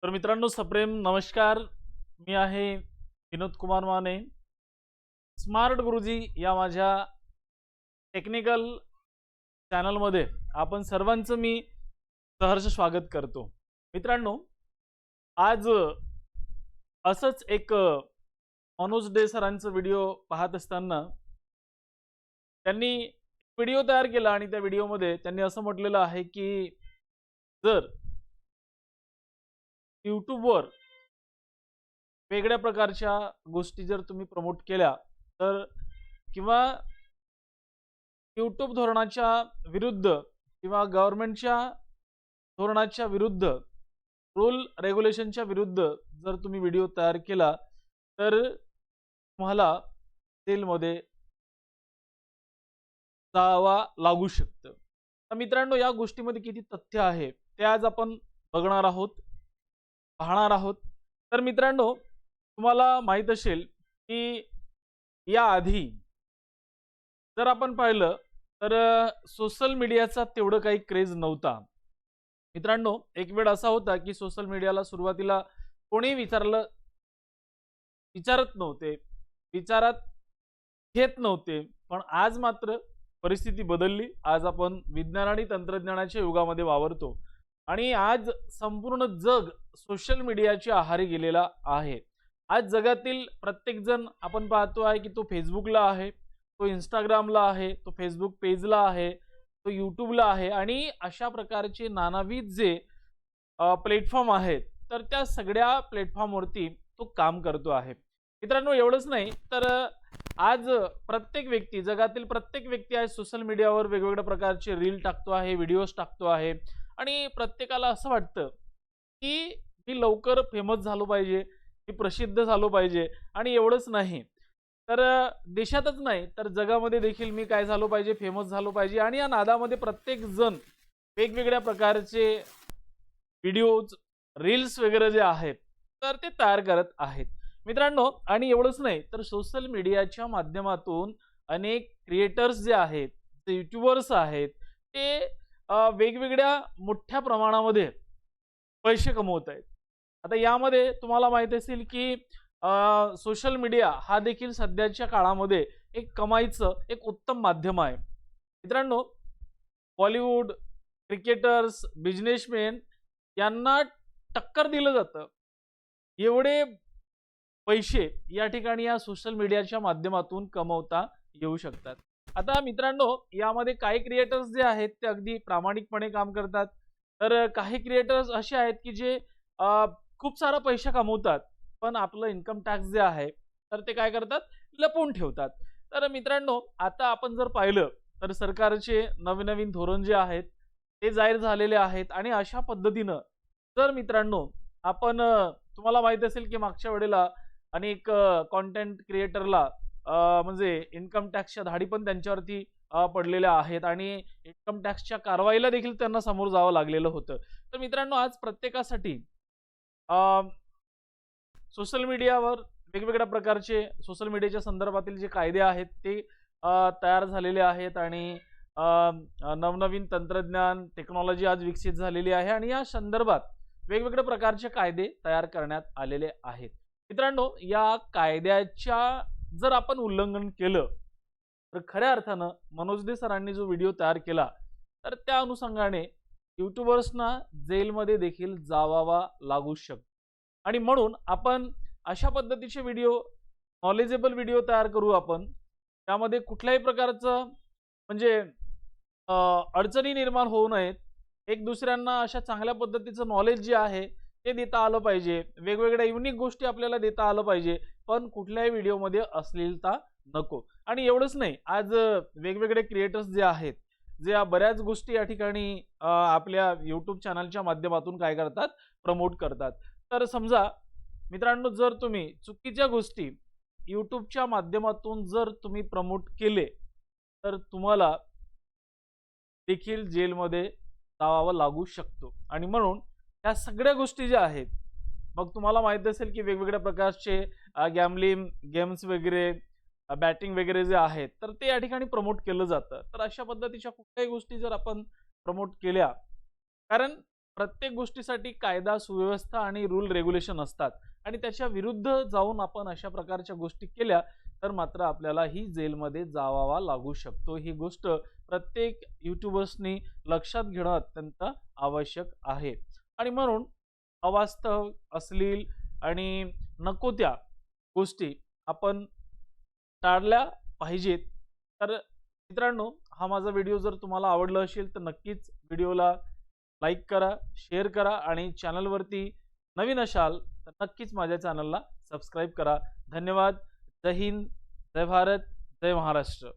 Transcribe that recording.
तर मित्रांनो सप्रेम नमस्कार. मी आहे विनोद कुमार माने. स्मार्ट गुरुजी या माझ्या टेक्निकल चॅनलमध्ये आपण सर्वांचं मी सहर्ष स्वागत करतो. मित्रांनो, आज असंच एक मनोज डे सरांचा व्हिडिओ पाहत असताना त्यांनी व्हिडिओ तयार केला आणि त्या व्हिडिओमध्ये त्यांनी असं म्हटलेलं आहे की जर यूट्यूबवर वेगळ्या प्रकारच्या गोष्टी जर तुम्ही प्रमोट केल्या तर किंवा यूट्यूब धोरणाच्या विरुद्ध किंवा गव्हर्नमेंटच्या धोरणाच्या विरुद्ध रूल रेग्युलेशनच्या विरुद्ध जर तुम्ही व्हिडिओ तयार केला तर तुम्हाला जेलमध्ये जावा लागू शकतं. तर मित्रांनो, या गोष्टीमध्ये किती तथ्य आहे ते आज आपण बघणार आहोत, पाहणार आहोत. तर मित्रांनो, तुम्हाला माहित असेल की याआधी जर आपण पाहिलं तर सोशल मीडियाचा तेवढं काही क्रेज नव्हता. मित्रांनो, एक वेळ असा होता की सोशल मीडियाला सुरुवातीला कोणी विचारत नव्हते, विचारात घेत नव्हते. पण आज मात्र परिस्थिती बदलली. आज आपण विज्ञान आणि तंत्रज्ञानाच्या युगामध्ये वावरतो आणि आज संपूर्ण जग सोशल मीडियाच्या आहारी गेलेला आहे. आज जगातील प्रत्येक जण आपण पाहतो आहे की तो फेसबुकला आहे, तो इंस्टाग्रामला आहे, तो फेसबुक पेजला आहे, तो यूट्यूबला आहे आणि अशा प्रकारचे नानाविध जे प्लॅटफॉर्म आहेत तर त्या सगळ्या प्लॅटफॉर्मवरती तो काम करतो आहे. मित्रांनो, एवढंच नाही तर आज प्रत्येक व्यक्ती, जगातील प्रत्येक व्यक्ती आज सोशल मीडियावर वेगवेगळ्या प्रकारचे रील टाकतो आहे, व्हिडिओज टाकतो आहे आणि प्रत्येकाला असं वाटतं की मी लवकर फेमस झालो पाहिजे, मी प्रसिद्ध झालो पाहिजे. आणि एवढंच नाही तर देशातच नाही तर जगामध्ये देखील मी काय झालो पाहिजे, फेमस झालो पाहिजे. आणि या नादामध्ये प्रत्येक जण वेगवेगळ्या प्रकारचे व्हिडिओज, रील्स वगैरे जे आहेत तर ते तयार करत आहेत. मित्रांनो, आणि एवढंच नाही तर सोशल मीडियाच्या माध्यमातून अनेक क्रिएटर्स जे आहेत, जे यूट्यूबर्स आहेत, ते वेगवेगळ्या मोठ्या प्रमाणामध्ये पैसे कमवत आहेत. आता यामध्ये तुम्हाला माहित असेल की सोशल मीडिया हा देखील सध्याच्या काळामध्ये एक कमाईचं एक उत्तम माध्यम आहे. मित्रांनो, बॉलिवूड, क्रिकेटर्स, बिझनेसमॅन यांना टक्कर दिलं जातं. एवढे पैसे या ठिकाणी या सोशल मीडियाच्या माध्यमातून कमवता येऊ शकतात. आता मित्रांनो, यामध्ये काही क्रिएटर्स जे आहेत ते अगदी प्रामाणिकपणे काम करतात, तर काही क्रिएटर्स असे आहेत की जे खूप सारा पैसा कमवतात पण आपलं इन्कम टॅक्स जे आहे तर ते काय करतात, लपवून ठेवतात. तर मित्रांनो, आता आपण जर पाहिलं तर सरकारचे नवीन नवीन धोरण जे आहेत ते जाहीर झालेले आहेत आणि अशा पद्धतीनं जर मित्रांनो आपण तुम्हाला माहित असेल की मागच्या वेळेला अनेक कंटेंट क्रिएटरला म्हणजे इन्कम टॅक्सच्या धाडी पण त्यांच्यावरती पडलेल्या आहेत आणि इन्कम टॅक्सच्या कारवाईला देखील त्यांना समोर जावं लागलेलं होतं. तर मित्रांनो, आज प्रत्येकासाठी सोशल मीडियावर वेगवेगळ्या प्रकारचे सोशल मीडियाच्या संदर्भातील जे कायदे आहेत ते तयार झालेले आहेत आणि नवनवीन तंत्रज्ञान, टेक्नॉलॉजी आज विकसित झालेली आहे आणि या संदर्भात वेगवेगळ्या प्रकारचे कायदे तयार करण्यात आलेले आहेत. मित्रांनो, या कायद्याच्या जर आपण उल्लंघन केलं तर खऱ्या अर्थानं मनोज दे सरांनी जो व्हिडिओ तयार केला तर त्या अनुषंगाने यूट्यूबर्सना जेलमध्ये देखील जावावा लागू शकतो. आणि म्हणून आपण अशा पद्धतीचे व्हिडिओ, नॉलेजेबल व्हिडिओ तयार करू आपण. त्यामध्ये कुठल्याही प्रकारचं म्हणजे अडचणी निर्माण होऊ नयेत. एक दुसऱ्यांना अशा चांगल्या पद्धतीचं नॉलेज जे आहे ते देता आलं पाहिजे. वेगवेगळ्या युनिक गोष्टी आपल्याला देता आलं पाहिजे, पण कुठल्याही व्हिडिओमध्ये अश्लीलता नको. आणि एवढंच नाही, आज वेगवेगळे क्रिएटर्स जे आहेत, जे बऱ्याच गोष्टी या ठिकाणी आपल्या यूट्यूब चॅनलच्या माध्यमातून काय करतात, प्रमोट करतात. तर समजा मित्रांनो, जर तुम्ही चुकीच्या गोष्टी यूट्यूबच्या माध्यमातून जर तुम्ही प्रमोट केले तर तुम्हाला देखील जेलमध्ये जावं लागू शकतो. आणि म्हणून त्या सगळ्या गोष्टी ज्या आहेत, मग तुम्हाला माहित असेल की वेगवेगळ्या प्रकारचे गॅमलिंग गेम्स वगैरे, बॅटिंग वगैरे जे आहेत तर ते या ठिकाणी प्रमोट केलं जातं. तर अशा पद्धतीच्या कुठल्याही गोष्टी जर आपण प्रमोट केल्या, कारण प्रत्येक गोष्टीसाठी कायदा सुव्यवस्था आणि रूल रेग्युलेशन असतात आणि त्याच्या विरुद्ध जाऊन आपण अशा प्रकारच्या गोष्टी केल्या तर मात्र आपल्याला ही जेलमध्ये जावावा लागू शकतो। ही गोष्ट प्रत्येक युट्यूबर्सनी लक्षात घेणं अत्यंत आवश्यक आहे आणि म्हणून अवास्तव, अश्लील आणि नको त्या गोष्टी आपण टाळल्या पाहिजेत। तर मित्रांनो, हा माझा व्हिडिओ जर तुम्हाला आवडला असेल तर नक्कीच व्हिडिओला लाईक करा, शेअर करा आणि चॅनलवरती नवीन असाल तर नक्कीच माझ्या चॅनलला सबस्क्राईब करा। धन्यवाद। जय हिंद, जय भारत, जय महाराष्ट्र।